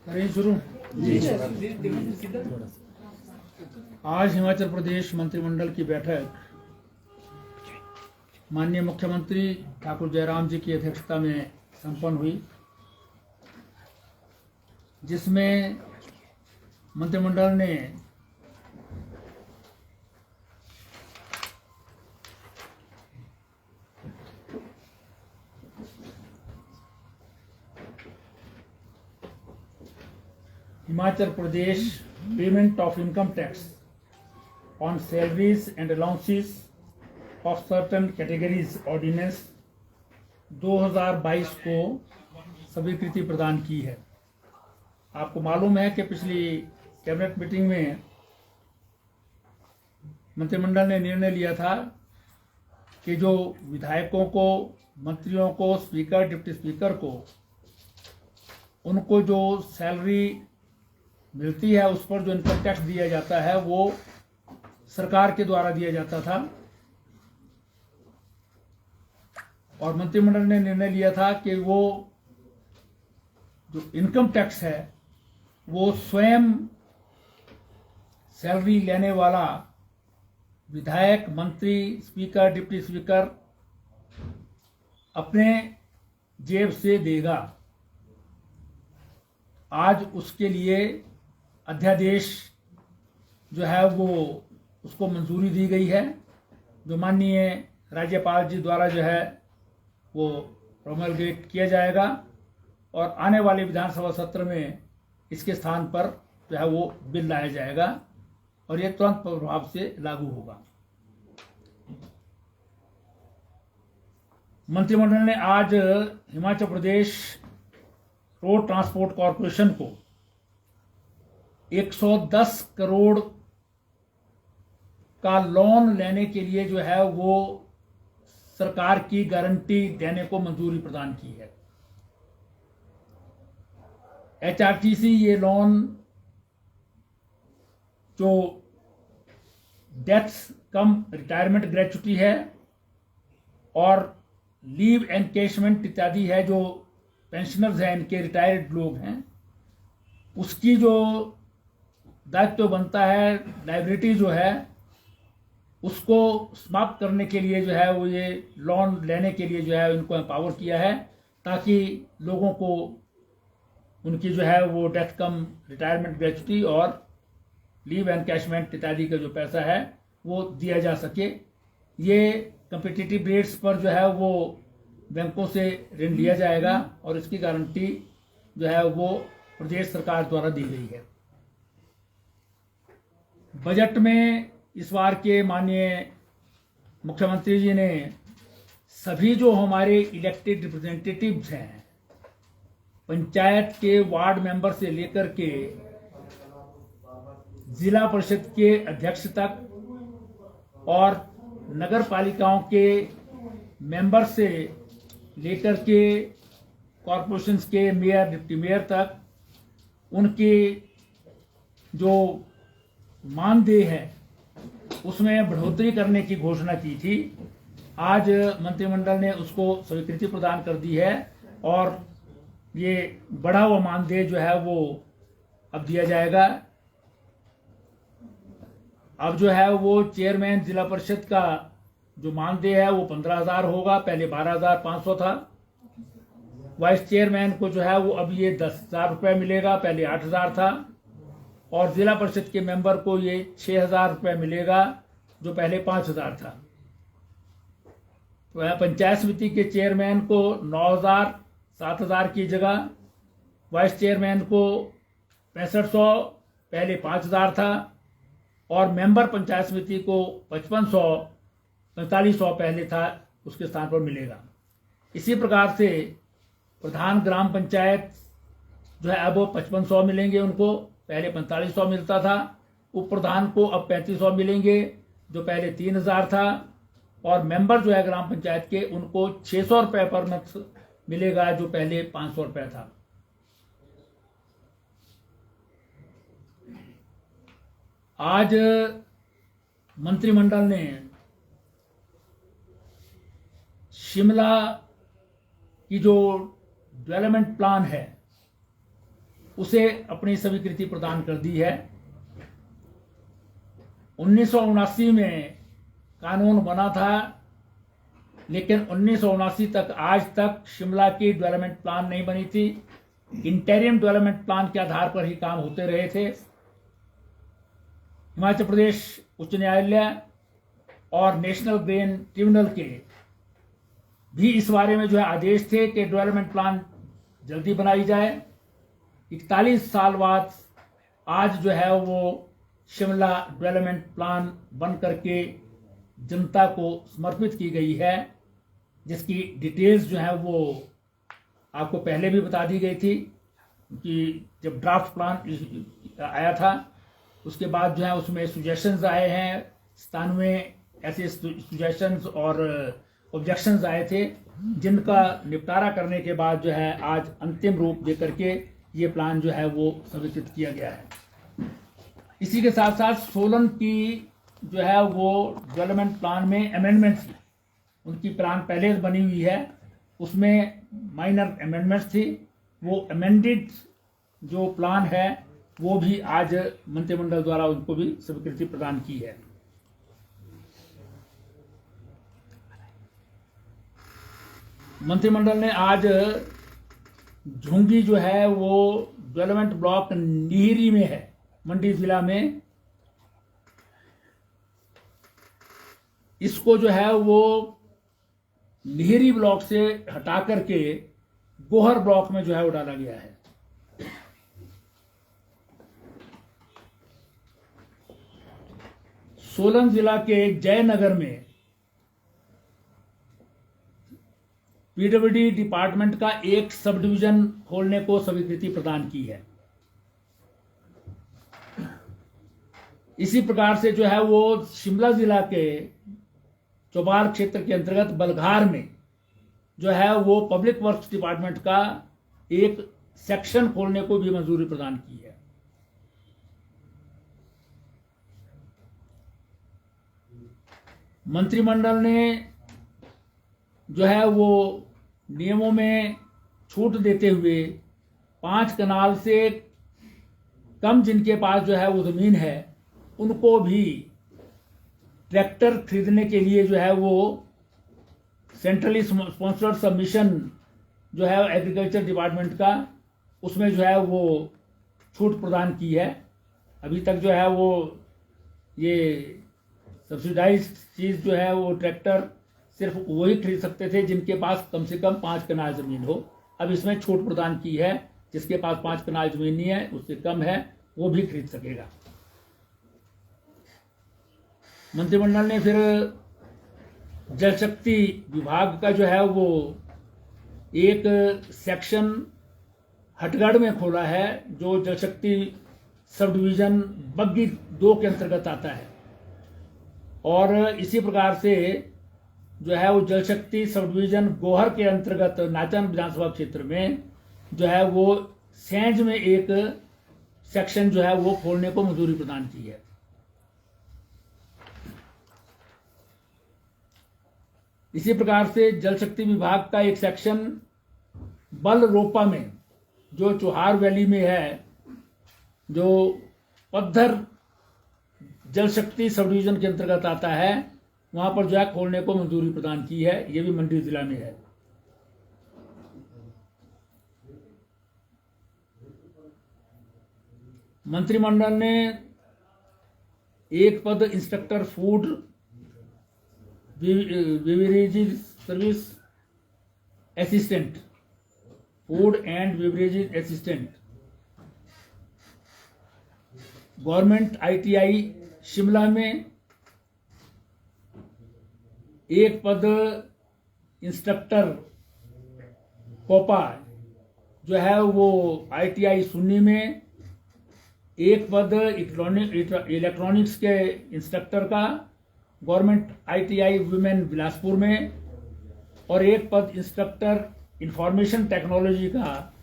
करें शुरू। आज हिमाचल प्रदेश मंत्रिमंडल की बैठक माननीय मुख्यमंत्री ठाकुर जयराम जी की अध्यक्षता में संपन्न हुई, जिसमें मंत्रिमंडल ने Himachal Pradesh payment of income tax on salaries and allowances of certain categories ordinance 2022 को स्वीकृति प्रदान की है। आपको मालूम है कि पिछली कैबिनेट मीटिंग में मंत्रिमंडल ने निर्णय लिया था कि जो विधायकों को, मंत्रियों को, स्पीकर, डिप्टी स्पीकर को उनको जो सैलरी मिलती है उस पर जो इनकम टैक्स दिया जाता है वो सरकार के द्वारा दिया जाता था, और मंत्रिमंडल ने निर्णय लिया था कि वो जो इनकम टैक्स है वो स्वयं सैलरी लेने वाला विधायक, मंत्री, स्पीकर, डिप्टी स्पीकर अपने जेब से देगा। आज उसके लिए अध्यादेश जो है वो उसको मंजूरी दी गई है, जो माननीय राज्यपाल जी द्वारा जो है वो प्रोमलगेट किया जाएगा, और आने वाले विधानसभा सत्र में इसके स्थान पर जो है वो बिल लाया जाएगा और ये तुरंत प्रभाव से लागू होगा। मंत्रिमंडल ने आज Himachal Pradesh road transport corporation को 110 करोड़ का लोन लेने के लिए जो है वो सरकार की गारंटी देने को मंजूरी प्रदान की है। एचआरटीसी ये लोन जो डेथ कम रिटायरमेंट ग्रेच्युटी है और लीव एनकेशमेंट इत्यादि है, जो पेंशनर्स हैं, इनके रिटायर्ड लोग हैं, उसकी जो दायित्व बनता है, लायबिलिटी जो है उसको समाप्त करने के लिए जो है वो ये लोन लेने के लिए जो है उनको एम्पावर किया है, ताकि लोगों को उनकी जो है वो डेथ कम रिटायरमेंट ग्रेच्युटी और लीव एनकैशमेंट इत्यादि का जो पैसा है वो दिया जा सके। ये कम्पिटिटिव रेट्स पर जो है वो बैंकों से ऋण लिया जाएगा और इसकी गारंटी जो है वो प्रदेश सरकार द्वारा दी गई है। बजट में इस बार के माननीय मुख्यमंत्री जी ने सभी जो हमारे इलेक्टेड रिप्रेजेंटेटिव्स हैं, पंचायत के वार्ड मेंबर से लेकर के जिला परिषद के अध्यक्ष तक और नगर पालिकाओं के मेंबर से लेकर के कॉरपोरेशंस के मेयर, डिप्टी मेयर तक उनके जो मानदेय है उसमें बढ़ोतरी करने की घोषणा की थी। आज मंत्रिमंडल ने उसको स्वीकृति प्रदान कर दी है और ये बढ़ा हुआ मानदेय जो है वो अब दिया जाएगा। अब जो है वो चेयरमैन जिला परिषद का जो मानदेय है वो 15,000 होगा, पहले 12,500 था। वाइस चेयरमैन को जो है वो अब ये 10,000 रुपये मिलेगा, पहले 8,000 था। और जिला परिषद के मेंबर को ये 6,000 रुपये मिलेगा, जो पहले 5,000 था। तो पंचायत समिति के चेयरमैन को 9,000 7,000 की जगह, वाइस चेयरमैन को 6500 पहले 5,000 था, और मेंबर पंचायत समिति को 5500 4500 पहले था उसके स्थान पर मिलेगा। इसी प्रकार से प्रधान ग्राम पंचायत जो है अब 5500 मिलेंगे उनको, पहले 4500 मिलता था। उप प्रधान को अब 3500 मिलेंगे, जो पहले 3,000 था। और मेंबर जो है ग्राम पंचायत के उनको 600 रुपये पर मंथ मिलेगा, जो पहले 500 रुपये था। आज मंत्रिमंडल ने शिमला की जो डेवलपमेंट प्लान है उसे अपनी स्वीकृति प्रदान कर दी है। 1979 में कानून बना था, लेकिन 1979 तक आज तक शिमला की डेवलपमेंट प्लान नहीं बनी थी। इंटरिम डेवलपमेंट प्लान के आधार पर ही काम होते रहे थे। हिमाचल प्रदेश उच्च न्यायालय और नेशनल ग्रीन ट्रिब्यूनल के भी इस बारे में जो है आदेश थे कि डेवलपमेंट प्लान जल्दी बनाई जाए। 41 साल बाद आज जो है वो शिमला डेवलपमेंट प्लान बन करके जनता को समर्पित की गई है, जिसकी डिटेल्स जो है वो आपको पहले भी बता दी गई थी कि जब ड्राफ्ट प्लान आया था उसके बाद जो है उसमें सुजेशंस आए हैं, 97 ऐसे सुजेशंस और ऑब्जेक्शंस आए थे, जिनका निपटारा करने के बाद जो है आज अंतिम रूप दे करके ये प्लान जो है वो स्वीकृत किया गया है। इसी के साथ साथ सोलन की जो है वो डेवलपमेंट प्लान में अमेंडमेंट्स, उनकी प्लान पहले बनी हुई है, उसमें माइनर अमेंडमेंट्स थी। वो अमेंडेड जो प्लान है वो भी आज मंत्रिमंडल द्वारा उनको भी स्वीकृति प्रदान की है। मंत्रिमंडल ने आज झुंगी जो है वो डेवलपमेंट ब्लॉक नीरी में है, मंडी जिला में, इसको जो है वो नीरी ब्लॉक से हटा करके गोहर ब्लॉक में जो है वो डाला गया है। सोलन जिला के जयनगर में पीडब्ल्यूडी डिपार्टमेंट का एक सब डिवीजन खोलने को स्वीकृति प्रदान की है। इसी प्रकार से जो है वो शिमला जिला के चौबार क्षेत्र के अंतर्गत बलघार में जो है वो पब्लिक वर्क्स डिपार्टमेंट का एक सेक्शन खोलने को भी मंजूरी प्रदान की है। मंत्रिमंडल ने जो है वो नियमों में छूट देते हुए 5 कनाल से कम जिनके पास जो है वो जमीन है उनको भी ट्रैक्टर खरीदने के लिए जो है वो सेंट्रली स्पॉन्सर्ड सबमिशन जो है एग्रीकल्चर डिपार्टमेंट का, उसमें जो है वो छूट प्रदान की है। अभी तक जो है वो ये सब्सिडाइज चीज जो है वो ट्रैक्टर सिर्फ वही खरीद सकते थे जिनके पास कम से कम 5 कनाल जमीन हो। अब इसमें छूट प्रदान की है, जिसके पास 5 कनाल जमीन नहीं है, उससे कम है, वो भी खरीद सकेगा। मंत्रिमंडल ने फिर जल शक्ति विभाग का जो है वो एक सेक्शन हटगढ़ में खोला है, जो जल शक्ति सब डिवीजन बग्गी 2 के अंतर्गत आता है। और इसी प्रकार से जो है वो जल शक्ति सब डिवीजन गोहर के अंतर्गत नाचन विधानसभा क्षेत्र में जो है वो सेंज में एक सेक्शन जो है वो खोलने को मंजूरी प्रदान की है। इसी प्रकार से जल शक्ति विभाग का एक सेक्शन बलरोपा में जो चौहार वैली में है, जो पद्धर जल शक्ति सब डिवीजन के अंतर्गत आता है, वहां पर जो है खोलने को मंजूरी प्रदान की है। ये भी मंडी जिला में है। मंत्रिमंडल ने एक पद inspector food beverages service assistant, food and beverages assistant, government ITI Shimla में, एक पद इंस्ट्रक्टर कोपा जो है वो ITI सुन्नी में, एक पद इलेक्ट्रॉनिक्स के इंस्ट्रक्टर का गवर्नमेंट ITI वुमेन बिलासपुर में, और एक पद इंस्ट्रक्टर इंफॉर्मेशन टेक्नोलॉजी का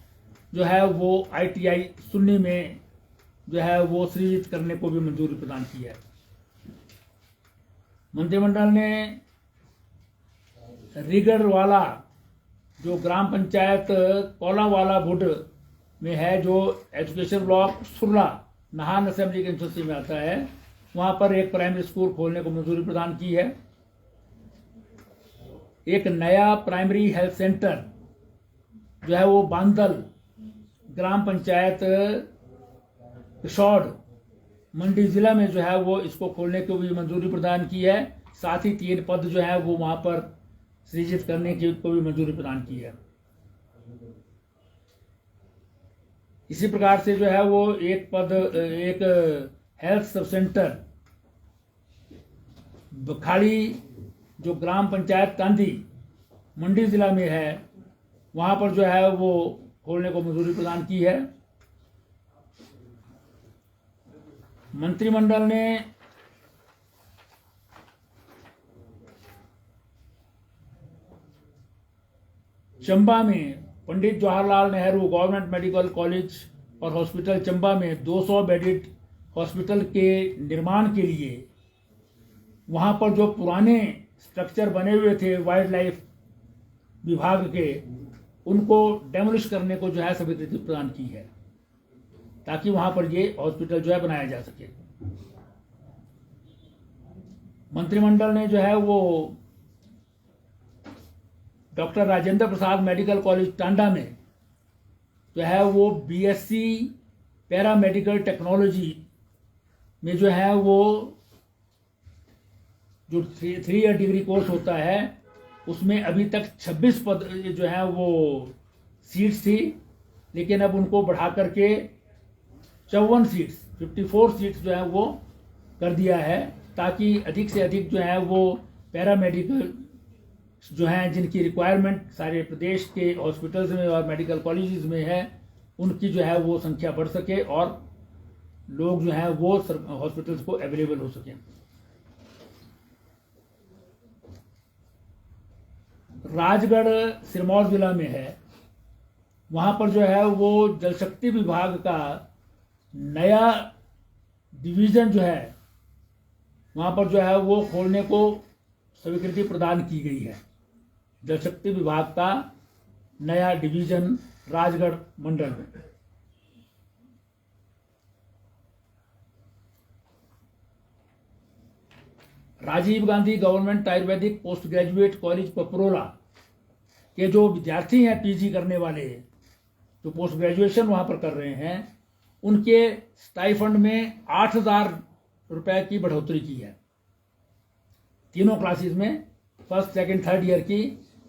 जो है वो ITI सुन्नी में जो है वो सृजित करने को भी मंजूरी प्रदान की है। मंत्रिमंडल ने रिगड़वाला जो ग्राम पंचायत कोलावाला बुड में है, जो education block Surla Nahan assembly constituency में आता है, वहाँ पर एक प्राइमरी स्कूल खोलने को मंजूरी प्रदान की है। एक नया प्राइमरी हेल्थ सेंटर जो है वो बांदल ग्राम पंचायत पिशौड़ मंडी जिला में जो है वो इसको खोलने को भी मंजूरी प्रदान की है। साथ ही 3 पद जो है वो वहाँ पर सृजित करने की को भी मंजूरी प्रदान की है। इसी प्रकार से जो है वो एक हेल्थ सब सेंटर बखाड़ी जो ग्राम पंचायत तांदी मंडी जिला में है, वहां पर जो है वो खोलने को मंजूरी प्रदान की है। मंत्रिमंडल ने चंबा में Pandit Jawaharlal Nehru government medical college और हॉस्पिटल चंबा में 200 बेडेड हॉस्पिटल के निर्माण के लिए वहां पर जो पुराने स्ट्रक्चर बने हुए थे वाइल्ड लाइफ विभाग के, उनको डेमोलिश करने को जो है स्वीकृति प्रदान की है, ताकि वहां पर ये हॉस्पिटल जो है बनाया जा सके। मंत्रिमंडल ने जो है वो doctor Rajendra Prasad medical college Tanda में जो है वो बीएससी पैरामेडिकल टेक्नोलॉजी में जो है वो जो 3 ईयर डिग्री कोर्स होता है, उसमें अभी तक 26 पद जो है वो सीट्स थी, लेकिन अब उनको बढ़ा करके 54 सीट्स 54 सीट्स जो है वो कर दिया है, ताकि अधिक से अधिक जो है वो पैरामेडिकल जो हैं जिनकी रिक्वायरमेंट सारे प्रदेश के हॉस्पिटल्स में और मेडिकल कॉलेजेस में है, उनकी जो है वो संख्या बढ़ सके और लोग जो है वो हॉस्पिटल्स को अवेलेबल हो सके। राजगढ़ सिरमौर जिला में है, वहां पर जो है वो जल शक्ति विभाग का नया डिवीजन जो है वहां पर जो है वो खोलने को स्वीकृति प्रदान की गई है। जल शक्ति विभाग का नया डिवीजन राजगढ़ मंडल में। Rajiv Gandhi government Ayurvedic post graduate college Paprola के जो विद्यार्थी हैं पीजी करने वाले, जो पोस्ट ग्रेजुएशन वहां पर कर रहे हैं, उनके स्टाइफंड में 8,000 रुपए की बढ़ोतरी की है। तीनों क्लासेस में फर्स्ट सेकंड थर्ड ईयर की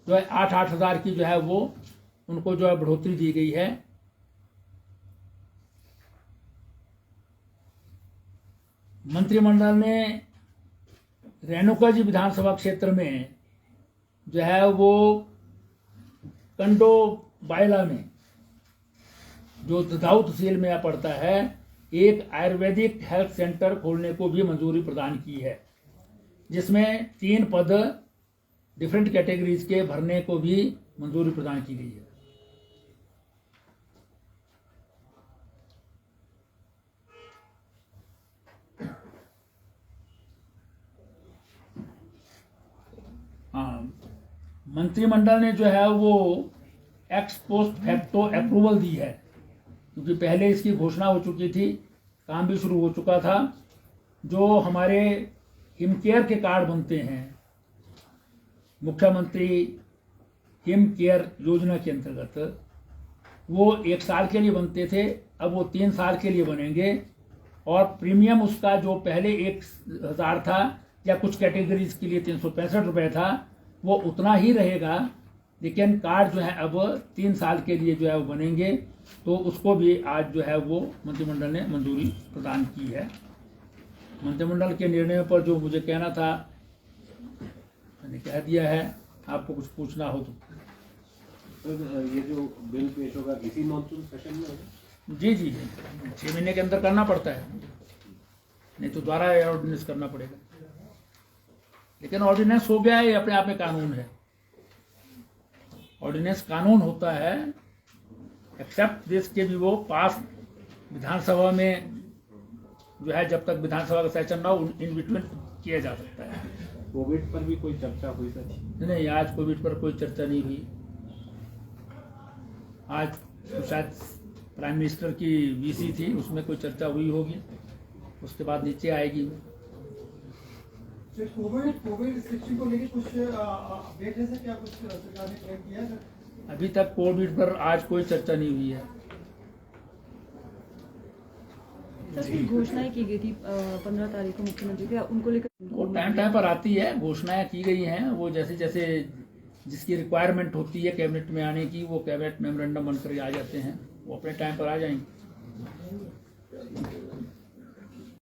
जो है 8-8 हज़ार की जो है वो उनको जो है बढ़ोतरी दी गई है। मंत्रिमंडल ने रेणुका जी विधानसभा क्षेत्र में जो है वो कंडो बायला में जो ददाऊ तहसील में पड़ता है, एक आयुर्वेदिक हेल्थ सेंटर खोलने को भी मंजूरी प्रदान की है, जिसमें 3 पद डिफरेंट कैटेगरीज के भरने को भी मंजूरी प्रदान की गई है। हाँ, मंत्रिमंडल ने जो है वो एक्स पोस्ट फैक्टो अप्रूवल दी है, क्योंकि पहले इसकी घोषणा हो चुकी थी, काम भी शुरू हो चुका था। जो हमारे हिम केयर के कार्ड बनते हैं मुख्यमंत्री हिम केयर योजना के अंतर्गत, वो 1 साल के लिए बनते थे, अब वो 3 साल के लिए बनेंगे। और प्रीमियम उसका जो पहले 1,000 था या कुछ कैटेगरीज के लिए 365 रुपये था, वो उतना ही रहेगा, लेकिन कार्ड जो है अब 3 साल के लिए जो है वो बनेंगे। तो उसको भी आज जो है वो मंत्रिमंडल ने मंजूरी प्रदान की है। मंत्रिमंडल के निर्णय पर जो मुझे कहना था मैंने कह दिया है। आपको कुछ पूछना हो तो ये जो बिल पेश होगा इसी मॉनसून सेशन में होगा? जी 6 महीने के अंदर करना पड़ता है, नहीं तो दोबारा ऑर्डिनेंस करना पड़ेगा। लेकिन ऑर्डिनेंस हो गया है, ये अपने आप में कानून है। ऑर्डिनेंस कानून होता है, एक्सेप्ट दिस के भी वो पास विधानसभा में जो है जब तक विधानसभा का सेशन ना हो इन बिटवीन किया जा सकता है। कोविड पर भी कोई चर्चा हुई सर? नहीं, आज कोविड पर कोई चर्चा नहीं हुई। आज तो शायद प्राइम मिनिस्टर की वीसी थी, उसमें कोई चर्चा हुई होगी, उसके बाद नीचे आएगी। कोविड रिस्ट्रिक्शन को लेकर कुछ अपडेट है सर? क्या कुछ सरकार ने प्लान किया है? अभी तक कोविड पर आज कोई चर्चा नहीं हुई है। सर कुछ घोषणाएं की गई थी 15 तारीख को मुख्यमंत्री की, उनको लेकर वो टाइम पर आती है, घोषणाएं की गई हैं। वो जैसे जैसे जिसकी रिक्वायरमेंट होती है कैबिनेट में आने की, वो कैबिनेट मेमोरेंडम बनकर आ जाते हैं, वो अपने टाइम पर आ जाएंगे।